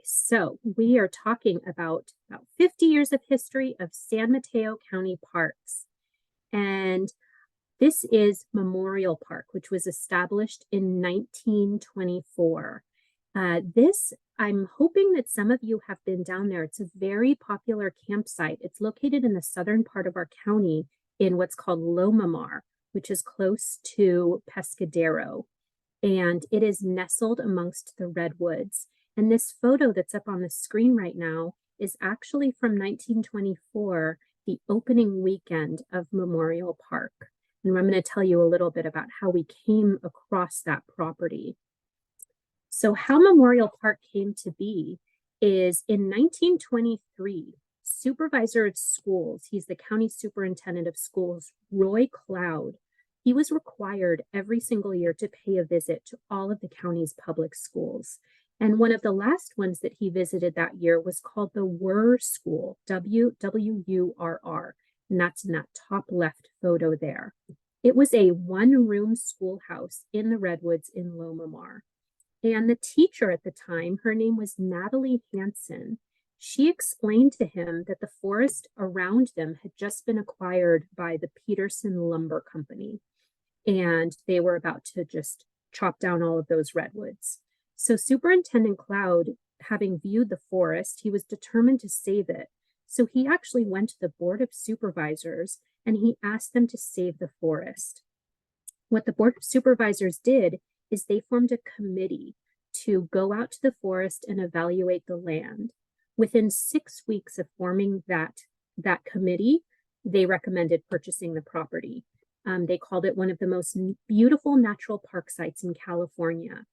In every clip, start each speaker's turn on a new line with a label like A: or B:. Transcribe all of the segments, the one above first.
A: so we are talking about 50 years of history of San Mateo County parks. And this is Memorial Park, which was established in 1924. I'm hoping that some of you have been down there. It's a very popular campsite. It's located in the southern part of our county in what's called Lomamar, which is close to Pescadero. And it is nestled amongst the redwoods. And this photo that's up on the screen right now is actually from 1924, the opening weekend of Memorial Park. And I'm going to tell you a little bit about how we came across that property. So how Memorial Park came to be is in 1923, supervisor of schools, he's the county superintendent of schools, Roy Cloud, he was required every single year to pay a visit to all of the county's public schools. And one of the last ones that he visited that year was called the Wurr School, W-W-U-R-R. And that's in that top left photo there. It was a one-room schoolhouse in the redwoods in Lomamar. And the teacher at the time, her name was Natalie Hansen. She explained to him that the forest around them had just been acquired by the Peterson Lumber Company. And they were about to just chop down all of those redwoods. So Superintendent Cloud, having viewed the forest, he was determined to save it. So he actually went to the Board of Supervisors and he asked them to save the forest. What the Board of Supervisors did is they formed a committee to go out to the forest and evaluate the land. Within 6 weeks of forming that committee, they recommended purchasing the property. They called it one of the most beautiful natural park sites in California.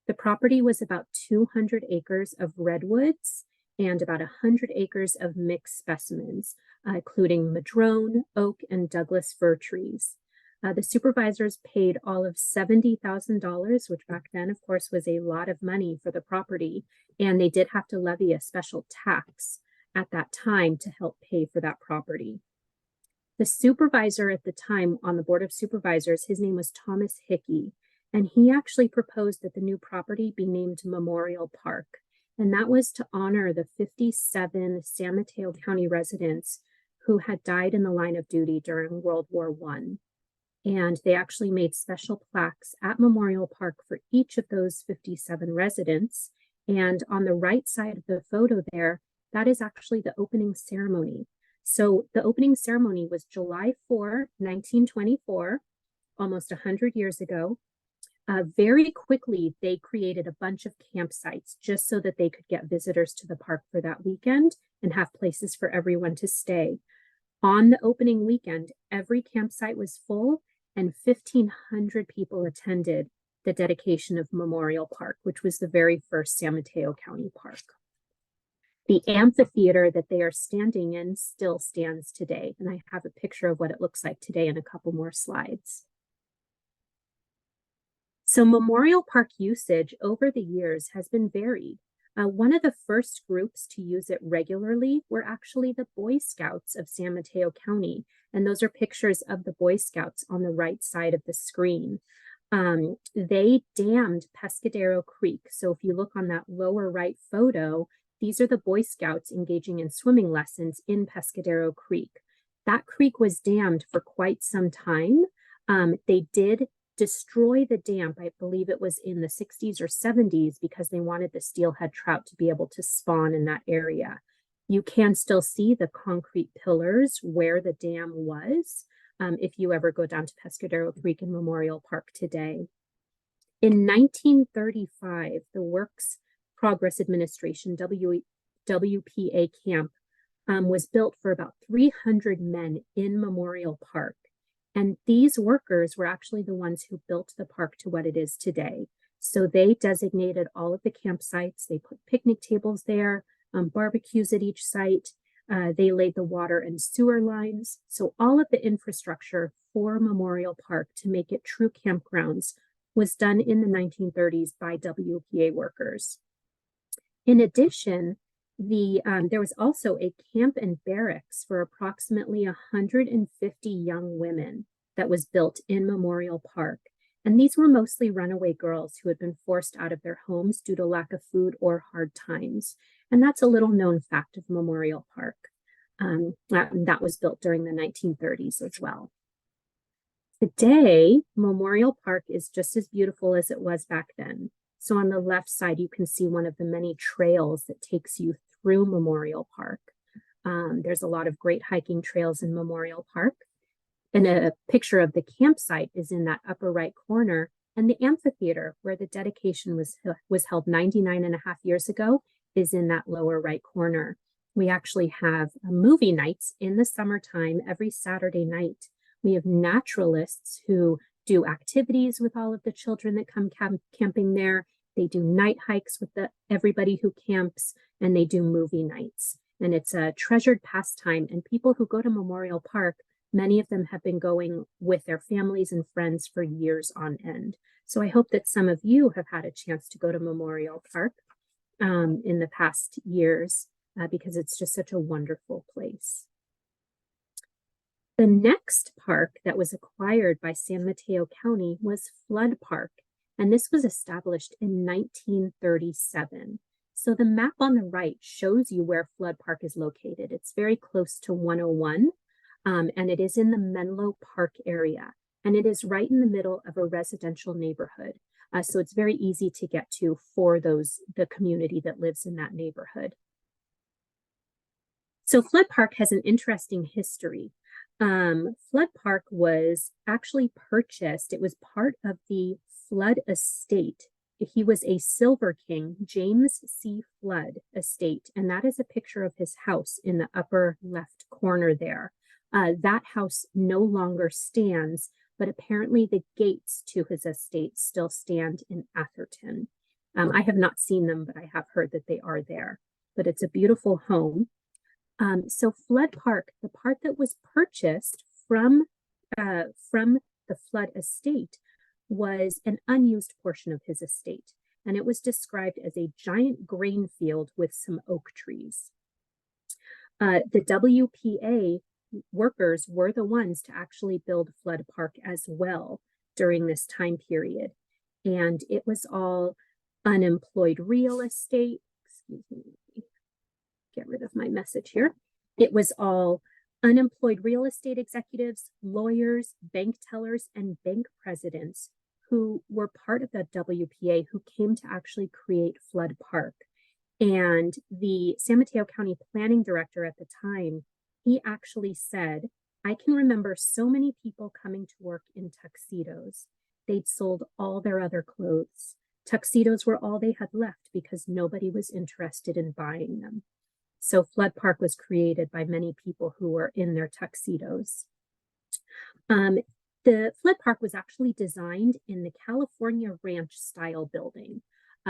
A: The property was about 200 acres of redwoods and about 100 acres of mixed specimens, including madrone, oak, and Douglas fir trees. The supervisors paid all of $70,000, which back then, of course, was a lot of money for the property, and they did have to levy a special tax at that time to help pay for that property. The supervisor at the time on the Board of Supervisors, his name was Thomas Hickey, and he actually proposed that the new property be named Memorial Park. And that was to honor the 57 San Mateo County residents who had died in the line of duty during World War I. And they actually made special plaques at Memorial Park for each of those 57 residents. And on the right side of the photo there, that is actually the opening ceremony. So the opening ceremony was July 4, 1924, almost 100 years ago. Very quickly, they created a bunch of campsites just so that they could get visitors to the park for that weekend and have places for everyone to stay. On the opening weekend, every campsite was full and 1,500 people attended the dedication of Memorial Park, which was the very first San Mateo County park. The amphitheater that they are standing in still stands today, and I have a picture of what it looks like today in a couple more slides. So Memorial Park usage over the years has been varied. One of the first groups to use it regularly were actually the Boy Scouts of San Mateo County. And those are pictures of the Boy Scouts on the right side of the screen. They dammed Pescadero Creek. So if you look on that lower right photo, these are the Boy Scouts engaging in swimming lessons in Pescadero Creek. That creek was dammed for quite some time. They did destroy the dam, I believe it was in the 60s or 70s, because they wanted the steelhead trout to be able to spawn in that area. You can still see the concrete pillars where the dam was if you ever go down to Pescadero Creek in Memorial Park today. In 1935, the Works Progress Administration, WPA camp, was built for about 300 men in Memorial Park. And these workers were actually the ones who built the park to what it is today. So they designated all of the campsites. They put picnic tables there, barbecues at each site. They laid the water and sewer lines. So all of the infrastructure for Memorial Park to make it true campgrounds was done in the 1930s by WPA workers. In addition, there was also a camp and barracks for approximately 150 young women that was built in Memorial Park. And these were mostly runaway girls who had been forced out of their homes due to lack of food or hard times. And that's a little known fact of Memorial Park. That was built during the 1930s as well. Today, Memorial Park is just as beautiful as it was back then. So on the left side, you can see one of the many trails that takes you through Memorial Park. There's a lot of great hiking trails in Memorial Park. And a picture of the campsite is in that upper right corner. And the amphitheater, where the dedication was held 99.5 years ago, is in that lower right corner. We actually have movie nights in the summertime every Saturday night. We have naturalists who do activities with all of the children that come camping there. They do night hikes with everybody who camps, and they do movie nights. And it's a treasured pastime. And people who go to Memorial Park, many of them have been going with their families and friends for years on end. So I hope that some of you have had a chance to go to Memorial Park in the past years because it's just such a wonderful place. The next park that was acquired by San Mateo County was Flood Park, and this was established in 1937. So the map on the right shows you where Flood Park is located. It's very close to 101, and it is in the Menlo Park area, and it is right in the middle of a residential neighborhood. So it's very easy to get to for the community that lives in that neighborhood. So Flood Park has an interesting history. Flood Park was actually purchased. It was part of the Flood estate. He was a Silver King, James C. Flood estate, and that is a picture of his house in the upper left corner there. That house no longer stands, but apparently the gates to his estate still stand in Atherton. I have not seen them, but I have heard that they are there. But it's a beautiful home. So Flood Park, the part that was purchased from the Flood estate, was an unused portion of his estate, and it was described as a giant grain field with some oak trees. The WPA workers were the ones to actually build Flood Park as well during this time period, and it was all unemployed real estate. Excuse me. Get rid of my message here. It was all unemployed real estate executives, lawyers, bank tellers, and bank presidents who were part of the WPA who came to actually create Flood Park. And the San Mateo County planning director at the time, he actually said, "I can remember so many people coming to work in tuxedos. They'd sold all their other clothes. Tuxedos were all they had left because nobody was interested in buying them." So Flood Park was created by many people who were in their tuxedos. The Flood Park was actually designed in the California Ranch style building.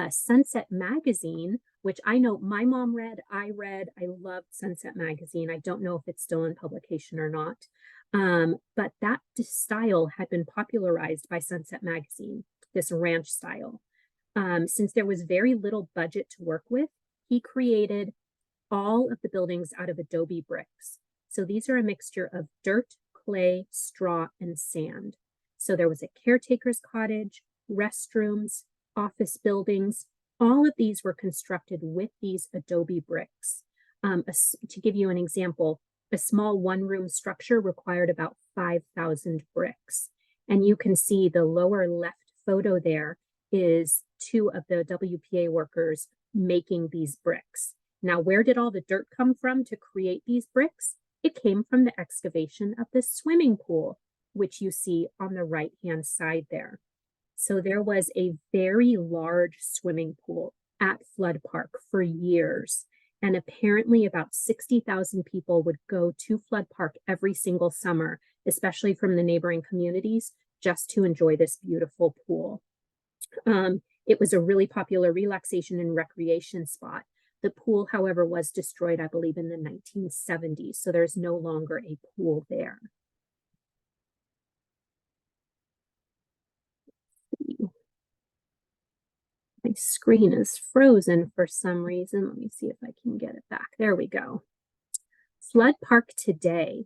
A: Sunset Magazine, which I know my mom read, I loved Sunset Magazine. I don't know if it's still in publication or not. But that style had been popularized by Sunset Magazine, this ranch style. Since there was very little budget to work with, he created all of the buildings out of adobe bricks. So these are a mixture of dirt, clay, straw, and sand. So there was a caretaker's cottage, restrooms, office buildings. All of these were constructed with these adobe bricks. To give you an example, a small one-room structure required about 5,000 bricks. And you can see the lower left photo there is two of the WPA workers making these bricks. Now, where did all the dirt come from to create these bricks? It came from the excavation of the swimming pool, which you see on the right-hand side there. So there was a very large swimming pool at Flood Park for years. And apparently about 60,000 people would go to Flood Park every single summer, especially from the neighboring communities, just to enjoy this beautiful pool. It was a really popular relaxation and recreation spot. The pool, however, was destroyed, I believe, in the 1970s, so there's no longer a pool there. My screen is frozen for some reason. Let me see if I can get it back. There we go. Flood Park today.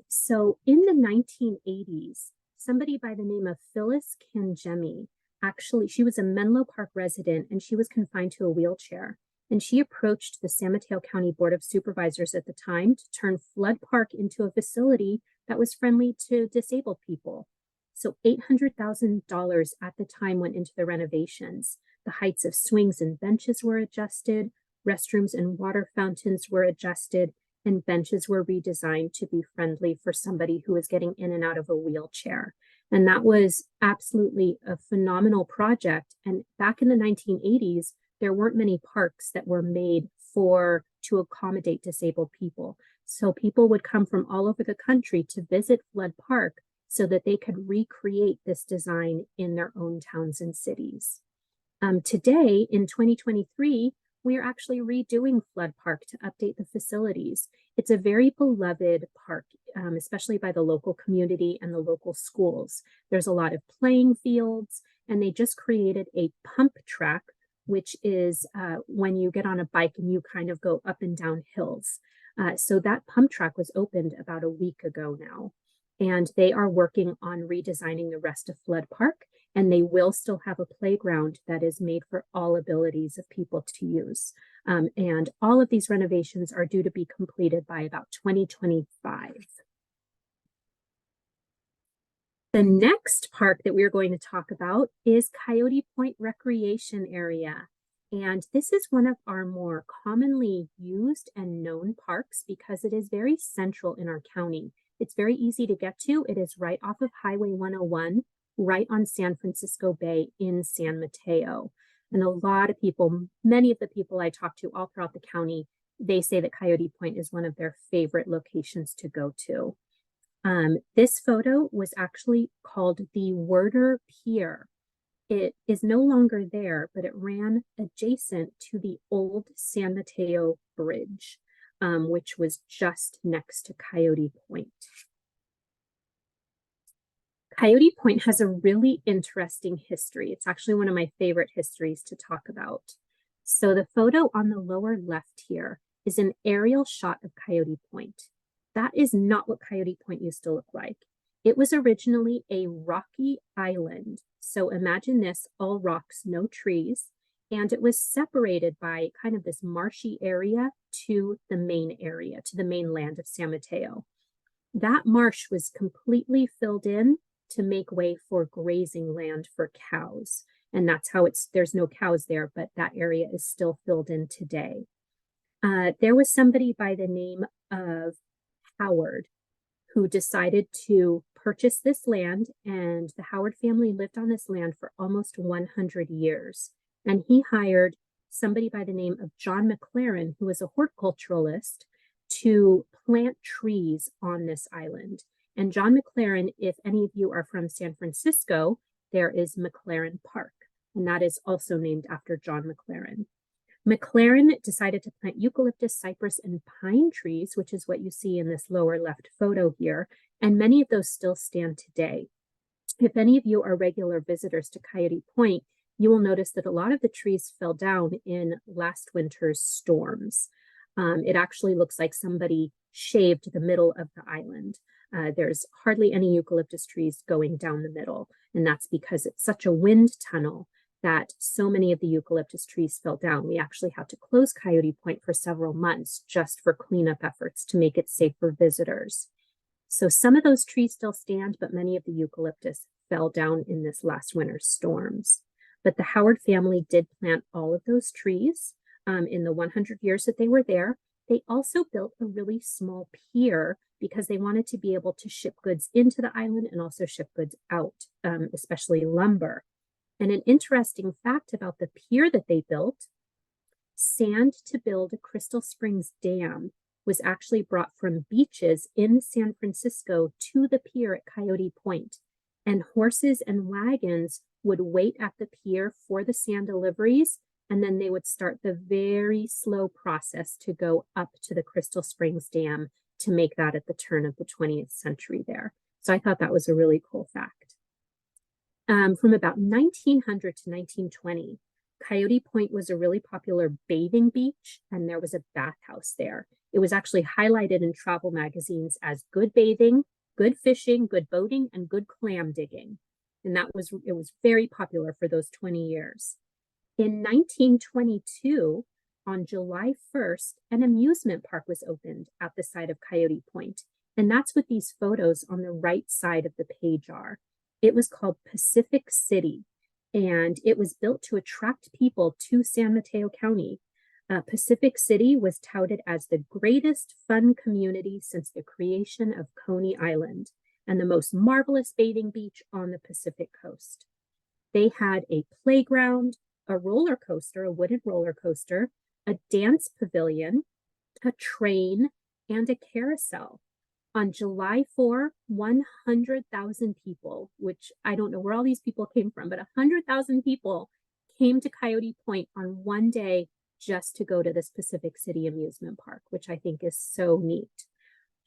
A: So in the 1980s, somebody by the name of Phyllis Kangemi. Actually, she was a Menlo Park resident and she was confined to a wheelchair. And she approached the San Mateo County Board of Supervisors at the time to turn Flood Park into a facility that was friendly to disabled people. So $800,000 at the time went into the renovations. The heights of swings and benches were adjusted, restrooms and water fountains were adjusted, and benches were redesigned to be friendly for somebody who was getting in and out of a wheelchair. And that was absolutely a phenomenal project. And back in the 1980s, there weren't many parks that were made to accommodate disabled people. So people would come from all over the country to visit Flood Park so that they could recreate this design in their own towns and cities. Today, in 2023, we are actually redoing Flood Park to update the facilities. It's a very beloved park, especially by the local community and the local schools. There's a lot of playing fields, and they just created a pump track, which is when you get on a bike and you kind of go up and down hills. So that pump track was opened about a week ago now, and they are working on redesigning the rest of Flood Park, and they will still have a playground that is made for all abilities of people to use. And all of these renovations are due to be completed by about 2025. The next park that we're going to talk about is Coyote Point Recreation Area. And this is one of our more commonly used and known parks because it is very central in our county. It's very easy to get to. It is right off of Highway 101, right on San Francisco Bay in San Mateo. And a lot of people, many of the people I talk to all throughout the county, they say that Coyote Point is one of their favorite locations to go to. This photo was actually called the Werder Pier. It is no longer there, but it ran adjacent to the old San Mateo Bridge, which was just next to Coyote Point. Coyote Point has a really interesting history. It's actually one of my favorite histories to talk about. So the photo on the lower left here is an aerial shot of Coyote Point. That is not what Coyote Point used to look like. It was originally a rocky island. So imagine this, all rocks, no trees. And it was separated by kind of this marshy area to the main area, to the mainland of San Mateo. That marsh was completely filled in to make way for grazing land for cows. And that's how there's no cows there, but that area is still filled in today. There was somebody by the name of Howard who decided to purchase this land, and the Howard family lived on this land for almost 100 years. And he hired somebody by the name of John McLaren, who was a horticulturalist, to plant trees on this island. And John McLaren, if any of you are from San Francisco, there is McLaren Park, and that is also named after John McLaren. McLaren decided to plant eucalyptus, cypress, and pine trees, which is what you see in this lower left photo here, and many of those still stand today. If any of you are regular visitors to Coyote Point, you will notice that a lot of the trees fell down in last winter's storms. It actually looks like somebody shaved the middle of the island. There's hardly any eucalyptus trees going down the middle, and that's because it's such a wind tunnel that so many of the eucalyptus trees fell down. We actually had to close Coyote Point for several months just for cleanup efforts to make it safe for visitors. So some of those trees still stand, but many of the eucalyptus fell down in this last winter's storms. But the Howard family did plant all of those trees in the 100 years that they were there. They also built a really small pier because they wanted to be able to ship goods into the island and also ship goods out, especially lumber. And an interesting fact about the pier that they built, sand to build a Crystal Springs Dam was actually brought from beaches in San Francisco to the pier at Coyote Point. And horses and wagons would wait at the pier for the sand deliveries, and then they would start the very slow process to go up to the Crystal Springs Dam to make that at the turn of the 20th century there. So I thought that was a really cool fact. From about 1900 to 1920, Coyote Point was a really popular bathing beach, and there was a bathhouse there. It was actually highlighted in travel magazines as good bathing good fishing, good boating, and good clam digging. And it was very popular for those 20 years. In 1922, on July 1st, an amusement park was opened at the site of Coyote Point. And that's what these photos on the right side of the page are. It was called Pacific City, and it was built to attract people to San Mateo County. Pacific City was touted as the greatest fun community since the creation of Coney Island and the most marvelous bathing beach on the Pacific coast. They had a playground, a roller coaster, a wooden roller coaster, a dance pavilion, a train, and a carousel. On July 4, 100,000 people, which I don't know where all these people came from, but 100,000 people came to Coyote Point on one day just to go to this Pacific City amusement park, which I think is so neat.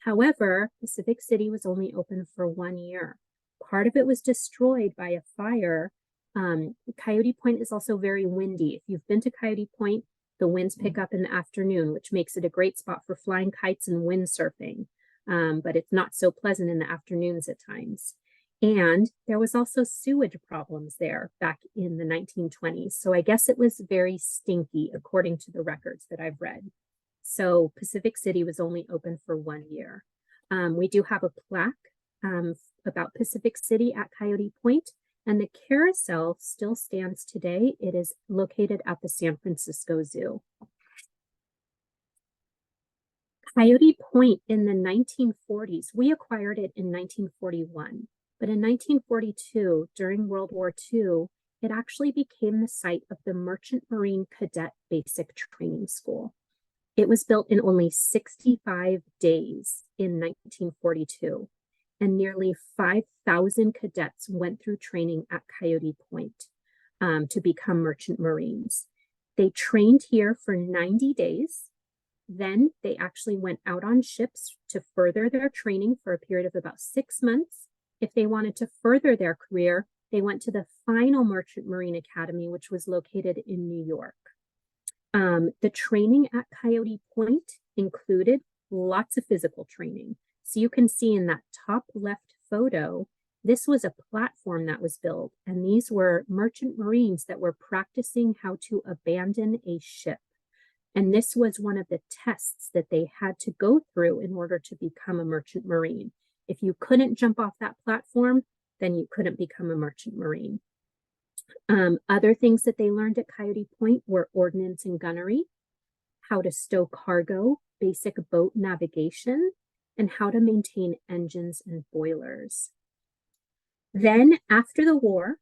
A: However, Pacific City was only open for 1 year. Part of it was destroyed by a fire. Coyote Point is also very windy. If you've been to Coyote Point, the winds pick up in the afternoon, which makes it a great spot for flying kites and windsurfing. But it's not so pleasant in the afternoons at times. And there was also sewage problems there back in the 1920s. So I guess it was very stinky, according to the records that I've read. So Pacific City was only open for 1 year. We do have a plaque about Pacific City at Coyote Point, and the carousel still stands today. It is located at the San Francisco Zoo. Coyote Point in the 1940s, we acquired it in 1941, but in 1942, during World War II, it actually became the site of the Merchant Marine Cadet Basic Training School. It was built in only 65 days in 1942, and nearly 5,000 cadets went through training at Coyote Point to become Merchant Marines. They trained here for 90 days. Then they actually went out on ships to further their training for a period of about 6 months. If they wanted to further their career, they went to the final Merchant Marine Academy, which was located in New York. The training at Coyote Point included lots of physical training. So you can see in that top left photo, this was a platform that was built, and these were Merchant Marines that were practicing how to abandon a ship. And this was one of the tests that they had to go through in order to become a Merchant Marine. If you couldn't jump off that platform, then you couldn't become a Merchant Marine. Other things that they learned at Coyote Point were ordnance and gunnery, how to stow cargo, basic boat navigation, and how to maintain engines and boilers. Then, after the war,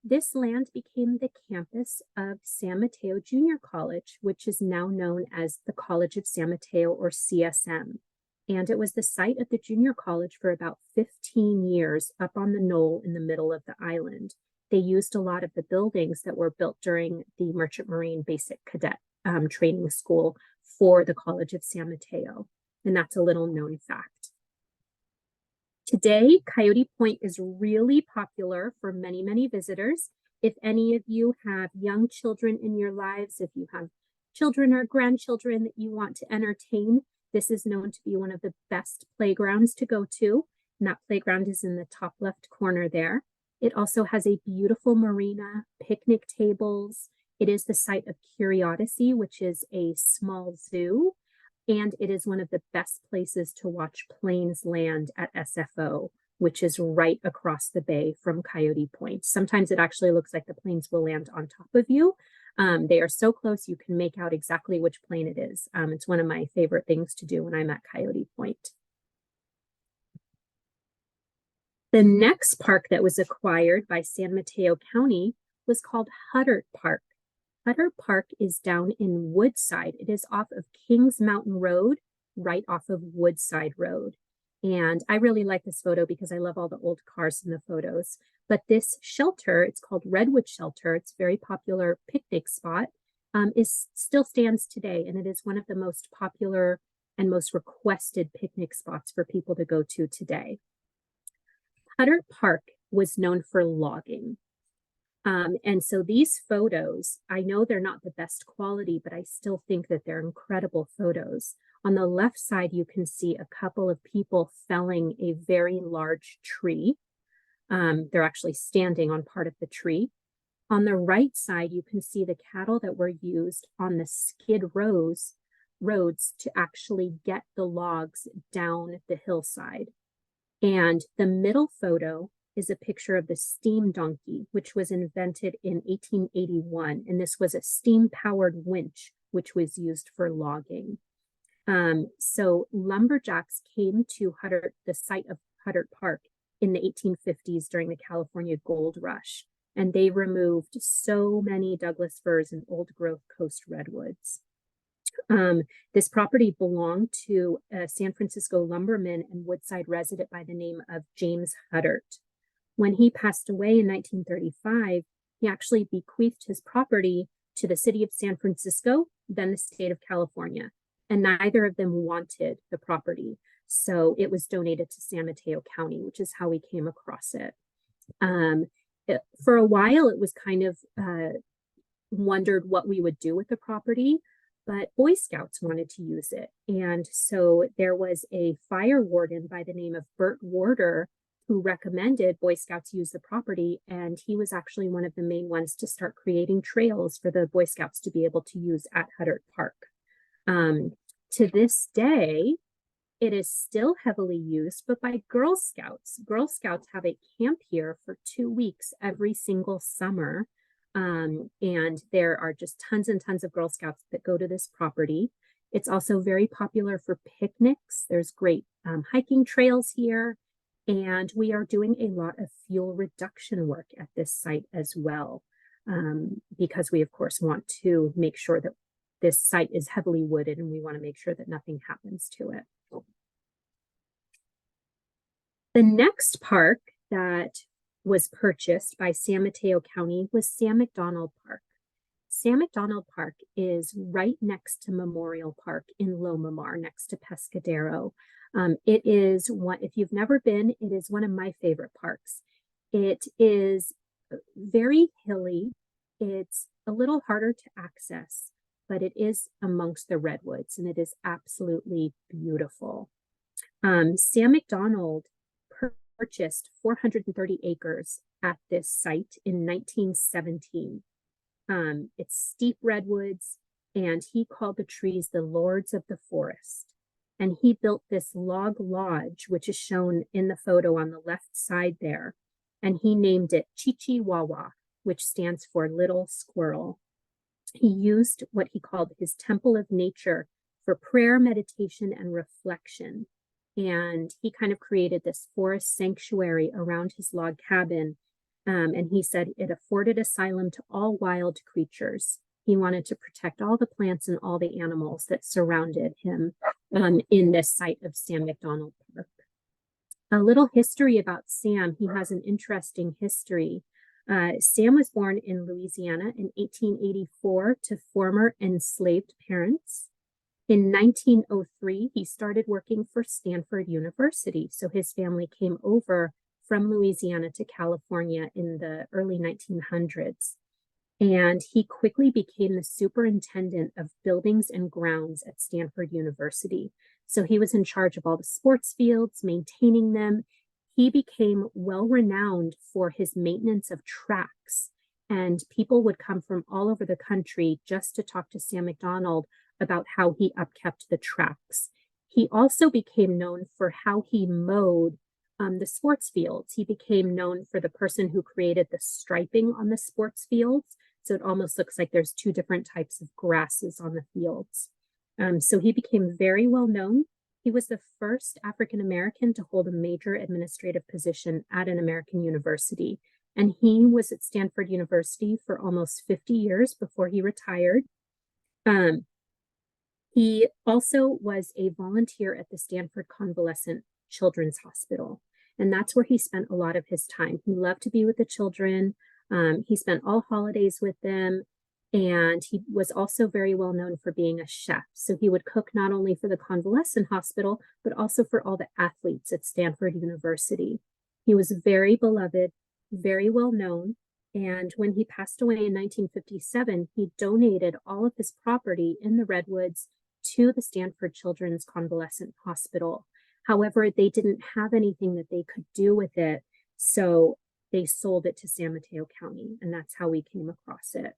A: this land became the campus of San Mateo Junior College, which is now known as the College of San Mateo, or CSM. And it was the site of the junior college for about 15 years up on the knoll in the middle of the island. They used a lot of the buildings that were built during the Merchant Marine Basic Cadet Training School for the College of San Mateo. And that's a little known fact. Today, Coyote Point is really popular for many, many visitors. If any of you have young children in your lives, if you have children or grandchildren that you want to entertain, this is known to be one of the best playgrounds to go to. And that playground is in the top left corner there. It also has a beautiful marina, picnic tables. It is the site of Curiosity, which is a small zoo. And it is one of the best places to watch planes land at SFO, which is right across the bay from Coyote Point. Sometimes it actually looks like the planes will land on top of you. They are so close you can make out exactly which plane it is. It's one of my favorite things to do when I'm at Coyote Point. The next park that was acquired by San Mateo County was called Hutter Park. Hutter Park is down in Woodside. It is off of Kings Mountain Road, right off of Woodside Road. And I really like this photo because I love all the old cars in the photos. But this shelter, it's called Redwood Shelter. It's a very popular picnic spot, still stands today. And it is one of the most popular and most requested picnic spots for people to go to today. Hutter Park was known for logging. And so these photos, I know they're not the best quality, but I still think that they're incredible photos. On the left side, you can see a couple of people felling a very large tree. They're actually standing on part of the tree. On the right side, you can see the cattle that were used on the skid roads to actually get the logs down the hillside. And the middle photo is a picture of the steam donkey, which was invented in 1881. And this was a steam-powered winch, which was used for logging. So lumberjacks came to the site of Huddart Park in the 1850s during the California Gold Rush. And they removed so many Douglas firs and old growth coast redwoods. This property belonged to a San Francisco lumberman and woodside resident by the name of James Huddart. When he passed away in 1935, he actually bequeathed his property to the city of San Francisco, then the state of California, and neither of them wanted the property. So it was donated to San Mateo County, which is how we came across it. For a while, it was kind of wondered what we would do with the property, but Boy Scouts wanted to use it. And so there was a fire warden by the name of Bert Warder who recommended Boy Scouts use the property. And he was actually one of the main ones to start creating trails for the Boy Scouts to be able to use at Huddart Park. To this day, it is still heavily used, but by Girl Scouts. Girl Scouts have a camp here for 2 weeks every single summer. And there are just tons and tons of Girl Scouts that go to this property. It's also very popular for picnics. There's great hiking trails here. And we are doing a lot of fuel reduction work at this site as well, because we, of course, want to make sure that this site is heavily wooded and we want to make sure that nothing happens to it. The next park that was purchased by San Mateo County was Sam McDonald Park. Sam McDonald Park is right next to Memorial Park in Loma Mar, next to Pescadero. It is one, if you've never been, it is one of my favorite parks. It is very hilly. It's a little harder to access, but it is amongst the redwoods and it is absolutely beautiful. Sam McDonald purchased 430 acres at this site in 1917. It's steep redwoods, and he called the trees the lords of the forest. And he built this log lodge, which is shown in the photo on the left side there. And he named it Chichiwawa, which stands for Little Squirrel. He used what he called his temple of nature for prayer, meditation, and reflection. And he kind of created this forest sanctuary around his log cabin. And he said it afforded asylum to all wild creatures. He wanted to protect all the plants and all the animals that surrounded him in this site of Sam McDonald Park. A little history about Sam. He has an interesting history. Sam was born in Louisiana in 1884 to former enslaved parents. In 1903, he started working for Stanford University. So his family came over from Louisiana to California in the early 1900s. And he quickly became the superintendent of buildings and grounds at Stanford University. So he was in charge of all the sports fields, maintaining them. He became well renowned for his maintenance of tracks. And people would come from all over the country just to talk to Sam McDonald about how he upkept the tracks. He also became known for how he mowed the sports fields. He became known for the person who created the striping on the sports fields. So it almost looks like there's two different types of grasses on the fields. So he became very well known. He was the first African American to hold a major administrative position at an American university. And he was at Stanford University for almost 50 years before he retired. He also was a volunteer at the Stanford Convalescent Children's Hospital. And that's where he spent a lot of his time. He loved to be with the children. He spent all holidays with them. And he was also very well known for being a chef. So he would cook not only for the convalescent hospital, but also for all the athletes at Stanford University. He was very beloved, very well known. And when he passed away in 1957, he donated all of his property in the Redwoods to the Stanford Children's Convalescent Hospital. However, they didn't have anything that they could do with it, so they sold it to San Mateo County, and that's how we came across it.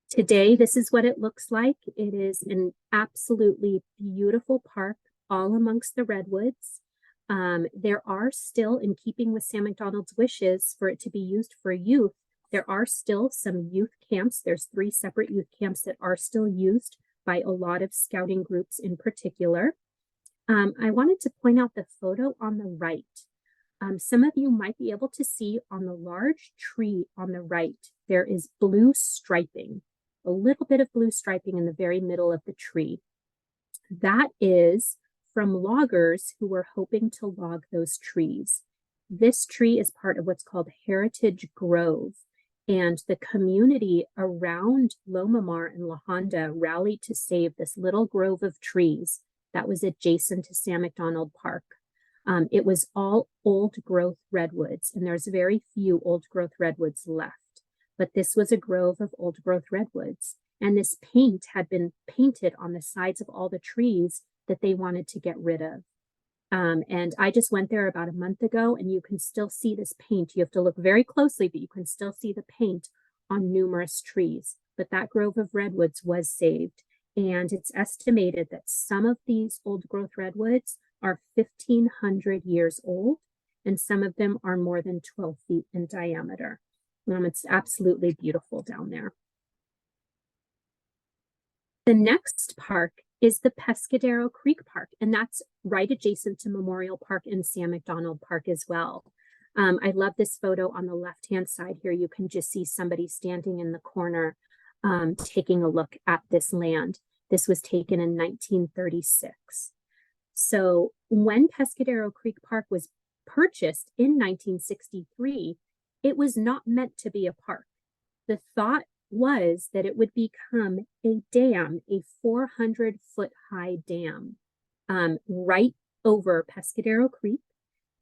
A: Today, this is what it looks like. It is an absolutely beautiful park all amongst the redwoods. There are still, in keeping with Sam McDonald's wishes for it to be used for youth, there are still some youth camps. There's 3 separate youth camps that are still used by a lot of scouting groups in particular. I wanted to point out the photo on the right. Some of you might be able to see on the large tree on the right, there is blue striping, a little bit of blue striping in the very middle of the tree. That is from loggers who were hoping to log those trees. This tree is part of what's called Heritage Grove, and the community around Lomamar and La Honda rallied to save this little grove of trees that was adjacent to Sam McDonald Park. It was all old growth redwoods, and there's very few old growth redwoods left. But this was a grove of old growth redwoods, and this paint had been painted on the sides of all the trees that they wanted to get rid of. And I just went there about a month ago, and you can still see this paint. You have to look very closely, but you can still see the paint on numerous trees. But that grove of redwoods was saved. And it's estimated that some of these old growth redwoods are 1,500 years old, and some of them are more than 12 feet in diameter. It's absolutely beautiful down there. The next park is the Pescadero Creek Park, and that's right adjacent to Memorial Park and Sam McDonald Park as well. I love this photo on the left-hand side here. You can just see somebody standing in the corner taking a look at this land. This was taken in 1936. So when Pescadero Creek Park was purchased in 1963, it was not meant to be a park. The thought was that it would become a dam, a 400-foot high dam, right over Pescadero Creek.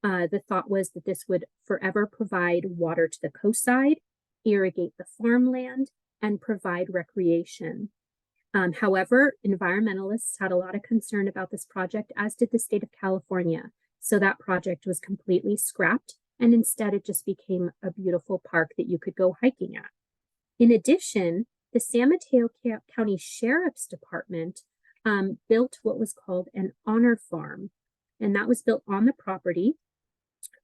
A: The thought was that this would forever provide water to the coastside, irrigate the farmland, and provide recreation. However, environmentalists had a lot of concern about this project, as did the state of California. So that project was completely scrapped, and instead it just became a beautiful park that you could go hiking at. In addition, the San Mateo County Sheriff's Department built what was called an honor farm, and that was built on the property.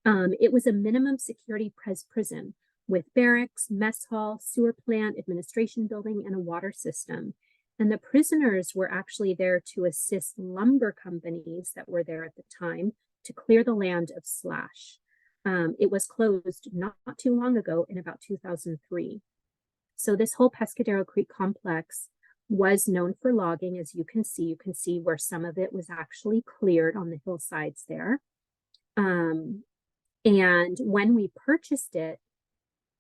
A: It was a minimum security prison with barracks, mess hall, sewer plant, administration building, and a water system. And the prisoners were actually there to assist lumber companies that were there at the time to clear the land of slash. It was closed not too long ago in about 2003. So this whole Pescadero Creek complex was known for logging, as you can see where some of it was actually cleared on the hillsides there. And when we purchased it,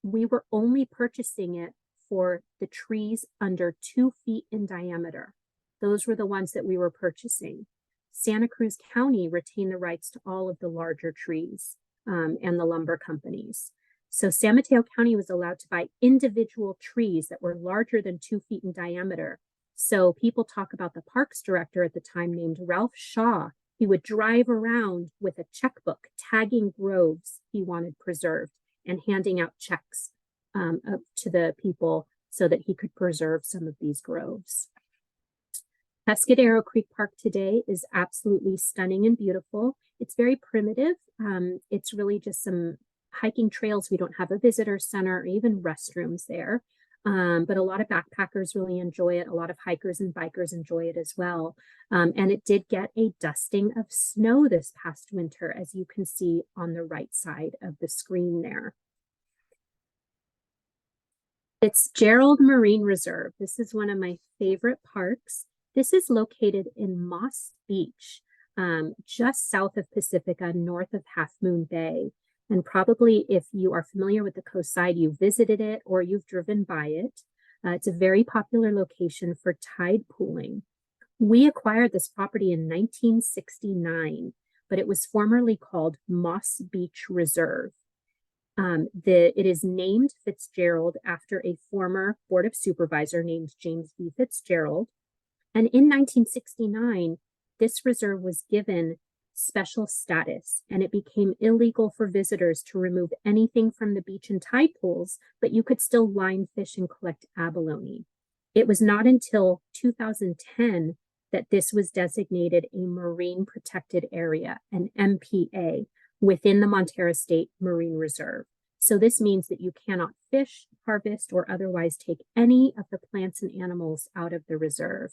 A: we were only purchasing it for the trees under 2 feet in diameter. Those were the ones that we were purchasing. Santa Cruz County retained the rights to all of the larger trees and the lumber companies. So San Mateo County was allowed to buy individual trees that were larger than 2 feet in diameter. So people talk about the parks director at the time named Ralph Shaw. He would drive around with a checkbook tagging groves he wanted preserved and handing out checks to the people so that he could preserve some of these groves. Pescadero Creek Park today is absolutely stunning and beautiful. It's very primitive. It's really just some hiking trails. We don't have a visitor center or even restrooms there, but a lot of backpackers really enjoy it. A lot of hikers and bikers enjoy it as well. And it did get a dusting of snow this past winter, as you can see on the right side of the screen there. Fitzgerald Marine Reserve. This is one of my favorite parks. This is located in Moss Beach, just south of Pacifica, north of Half Moon Bay. And probably if you are familiar with the coast side, you visited it or you've driven by it. It's a very popular location for tide pooling. We acquired this property in 1969, but it was formerly called Moss Beach Reserve. It is named Fitzgerald after a former Board of Supervisor named James B. Fitzgerald. And in 1969, this reserve was given special status, and it became illegal for visitors to remove anything from the beach and tide pools, but you could still line fish and collect abalone. It was not until 2010 that this was designated a marine protected area, an MPA, within the Montara State Marine Reserve. So this means that you cannot fish, harvest, or otherwise take any of the plants and animals out of the reserve.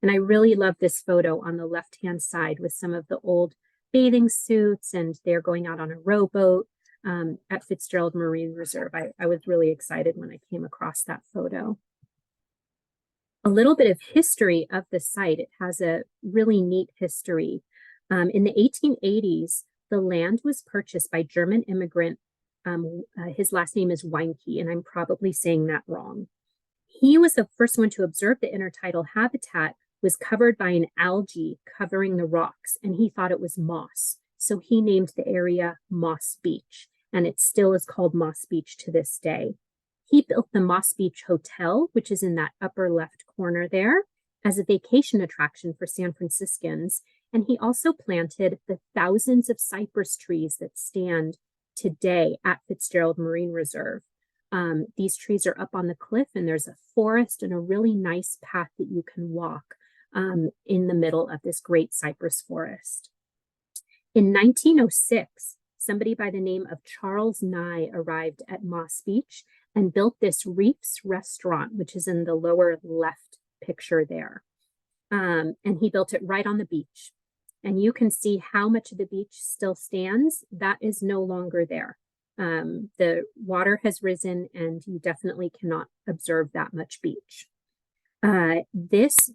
A: And I really love this photo on the left-hand side with some of the old bathing suits, and they're going out on a rowboat at Fitzgerald Marine Reserve. I was really excited when I came across that photo. A little bit of history of the site. It has a really neat history. In the 1880s, the land was purchased by German immigrant. His last name is Weinke, and I'm probably saying that wrong. He was the first one to observe the intertidal habitat was covered by an algae covering the rocks, and he thought it was moss. So he named the area Moss Beach, and it still is called Moss Beach to this day. He built the Moss Beach Hotel, which is in that upper left corner there, as a vacation attraction for San Franciscans. And he also planted the thousands of cypress trees that stand today at Fitzgerald Marine Reserve. These trees are up on the cliff, and there's a forest and a really nice path that you can walk in the middle of this great cypress forest. In 1906, somebody by the name of Charles Nye arrived at Moss Beach and built this Reefs restaurant, which is in the lower left picture there. And he built it right on the beach. And you can see how much of the beach still stands. That is no longer there. The water has risen, and you definitely cannot observe that much beach. This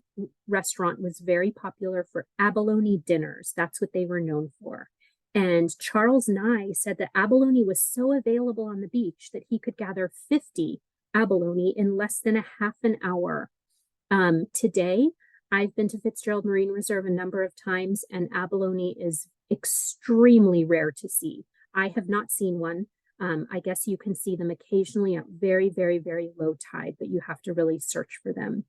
A: restaurant was very popular for abalone dinners. That's what they were known for. And Charles Nye said that abalone was so available on the beach that he could gather 50 abalone in less than a half an hour. Today, I've been to Fitzgerald Marine Reserve a number of times, and abalone is extremely rare to see. I have not seen one. I guess you can see them occasionally at very, very, very low tide, but you have to really search for them.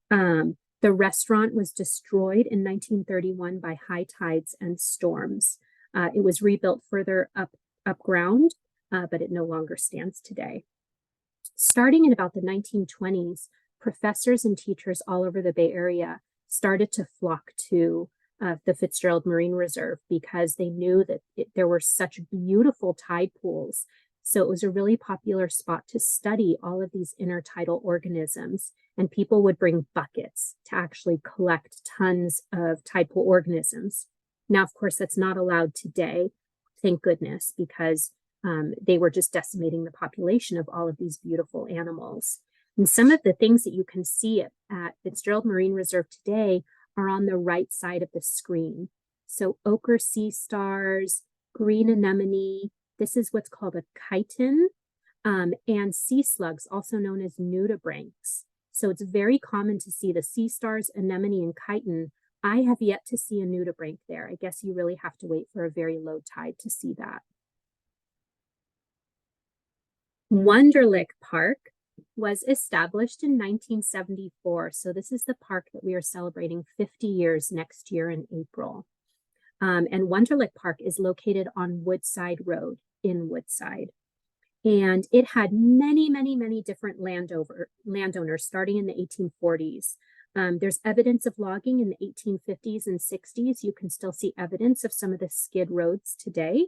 A: The restaurant was destroyed in 1931 by high tides and storms. It was rebuilt further up ground, but it no longer stands today. Starting in about the 1920s, professors and teachers all over the Bay Area started to flock to the Fitzgerald Marine Reserve because they knew that there were such beautiful tide pools. So it was a really popular spot to study all of these intertidal organisms, and people would bring buckets to actually collect tons of tide pool organisms. Now, of course, that's not allowed today, thank goodness, because they were just decimating the population of all of these beautiful animals. And some of the things that you can see at Fitzgerald Marine Reserve today are on the right side of the screen. So ochre sea stars, green anemone, this is what's called a chitin, and sea slugs, also known as nudibranchs. So it's very common to see the sea stars, anemone, and chitin. I have yet to see a nudibranch there. I guess you really have to wait for a very low tide to see that. Wunderlich Park was established in 1974. So this is the park that we are celebrating 50 years next year in April. And Wunderlich Park is located on Woodside Road in Woodside. And it had many, many, many different landowners starting in the 1840s. There's evidence of logging in the 1850s and 60s. You can still see evidence of some of the skid roads today.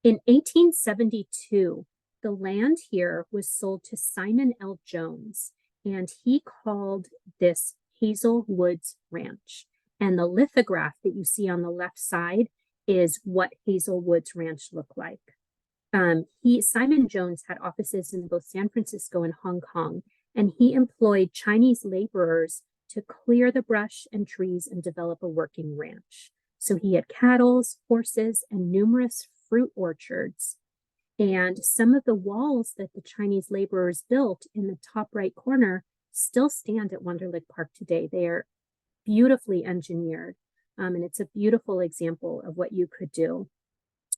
A: In 1872, the land here was sold to Simon L. Jones, and he called this Hazel Woods Ranch. And the lithograph that you see on the left side is what Hazel Woods Ranch looked like. Simon Jones had offices in both San Francisco and Hong Kong, and he employed Chinese laborers to clear the brush and trees and develop a working ranch. So he had cattle, horses, and numerous fruit orchards. And some of the walls that the Chinese laborers built in the top right corner still stand at Wunderlich Park today. They are beautifully engineered, and it's a beautiful example of what you could do.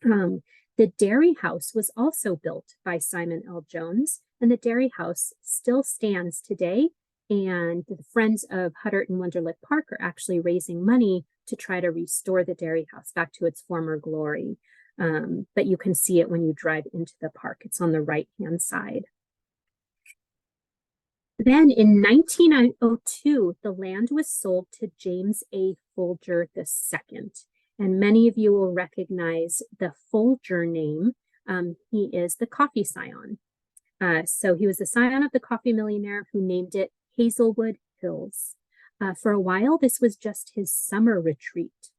A: Um, the dairy house was also built by Simon L. Jones, and the dairy house still stands today. And the Friends of Huddart and Wunderlich Park are actually raising money to try to restore the dairy house back to its former glory. But you can see it when you drive into the park. It's on the right-hand side. Then in 1902, the land was sold to James A. Folger II. And many of you will recognize the Folger name. He is the coffee scion. So he was the scion of the coffee millionaire who named it Hazelwood Hills. For a while, this was just his summer retreat.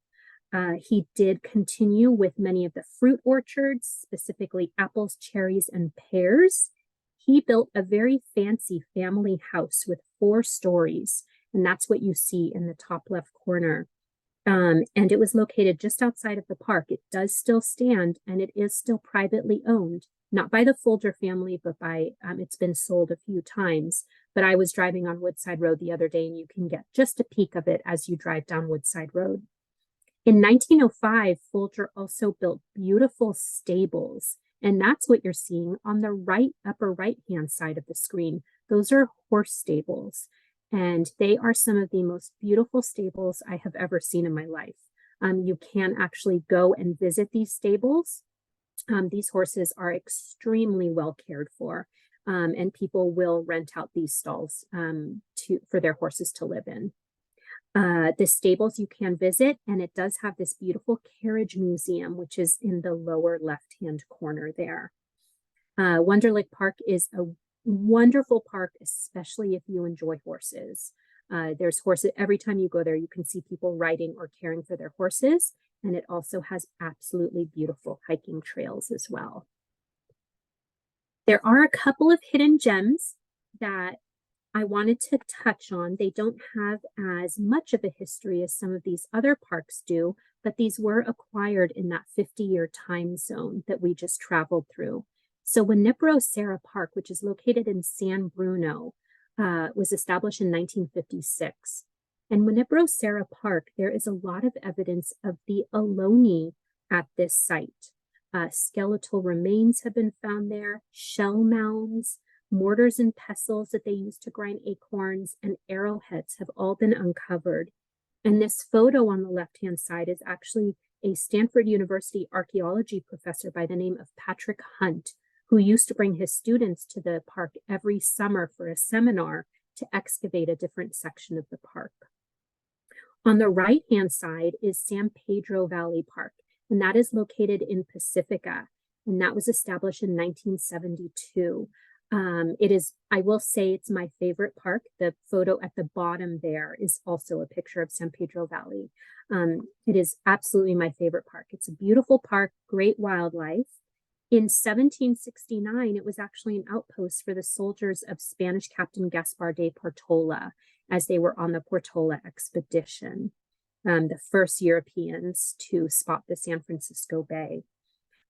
A: He did continue with many of the fruit orchards, specifically apples, cherries, and pears. He built a very fancy family house with 4 stories, and that's what you see in the top left corner. And it was located just outside of the park. It does still stand, and it is still privately owned, not by the Folger family, but by, it's been sold a few times. But I was driving on Woodside Road the other day, and you can get just a peek of it as you drive down Woodside Road. In 1905, Folger also built beautiful stables, and that's what you're seeing on the right upper right-hand side of the screen. Those are horse stables, and they are some of the most beautiful stables I have ever seen in my life. You can actually go and visit these stables. These horses are extremely well cared for, and people will rent out these stalls for their horses to live in. The stables you can visit, and it does have this beautiful carriage museum, which is in the lower left-hand corner there. Wunderlich Park is a wonderful park, especially if you enjoy horses. There's horses every time you go there, you can see people riding or caring for their horses, and it also has absolutely beautiful hiking trails as well. There are a couple of hidden gems that I wanted to touch on. They don't have as much of a history as some of these other parks do, but these were acquired in that 50-year time zone that we just traveled through. So Wnnipro Serra Park, which is located in San Bruno, was established in 1956. And Wnnipro Serra Park, there is a lot of evidence of the Ohlone at this site. Skeletal remains have been found there, shell mounds, mortars and pestles that they used to grind acorns, and arrowheads have all been uncovered. And this photo on the left-hand side is actually a Stanford University archaeology professor by the name of Patrick Hunt, who used to bring his students to the park every summer for a seminar to excavate a different section of the park. On the right-hand side is San Pedro Valley Park, and that is located in Pacifica, and that was established in 1972. It is, I will say, it's my favorite park. The photo at the bottom there is also a picture of San Pedro Valley. It is absolutely my favorite park. It's a beautiful park, great wildlife. In 1769, it was actually an outpost for the soldiers of Spanish Captain Gaspar de Portola as they were on the Portola expedition, the first Europeans to spot the San Francisco Bay.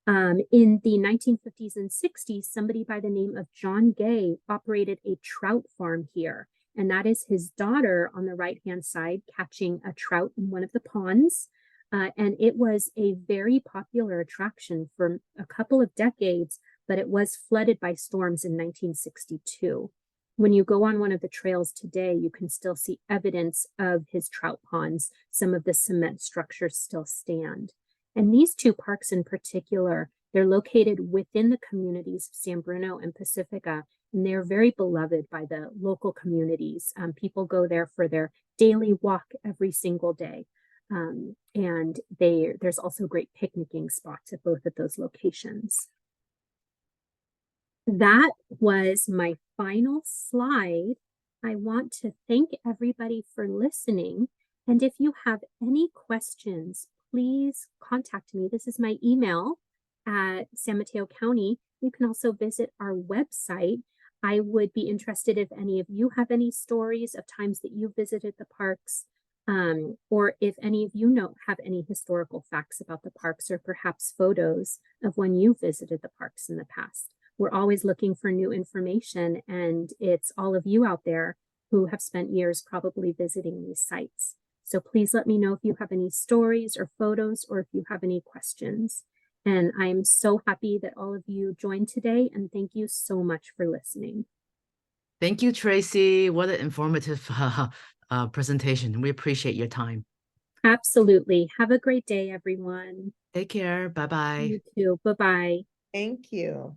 A: In the 1950s and 60s, somebody by the name of John Gay operated a trout farm here. And that is his daughter on the right-hand side catching a trout in one of the ponds. And it was a very popular attraction for a couple of decades, but it was flooded by storms in 1962. When you go on one of the trails today, you can still see evidence of his trout ponds. Some of the cement structures still stand. And these two parks in particular, they're located within the communities of San Bruno and Pacifica, and they're very beloved by the local communities. People go there for their daily walk every single day. And there's also great picnicking spots at both of those locations. That was my final slide. I want to thank everybody for listening. And if you have any questions, please contact me. This is my email at San Mateo County. You can also visit our website. I would be interested if any of you have any stories of times that you visited the parks, or if any of you have any historical facts about the parks, or perhaps photos of when you visited the parks in the past. We're always looking for new information, and it's all of you out there who have spent years probably visiting these sites. So please let me know if you have any stories or photos, or if you have any questions. And I'm so happy that all of you joined today, and thank you so much for listening.
B: Thank you, Tracy. What an informative presentation. We appreciate your time.
A: Absolutely. Have a great day, everyone.
B: Take care. Bye-bye.
A: You too. Bye bye.
C: Thank you.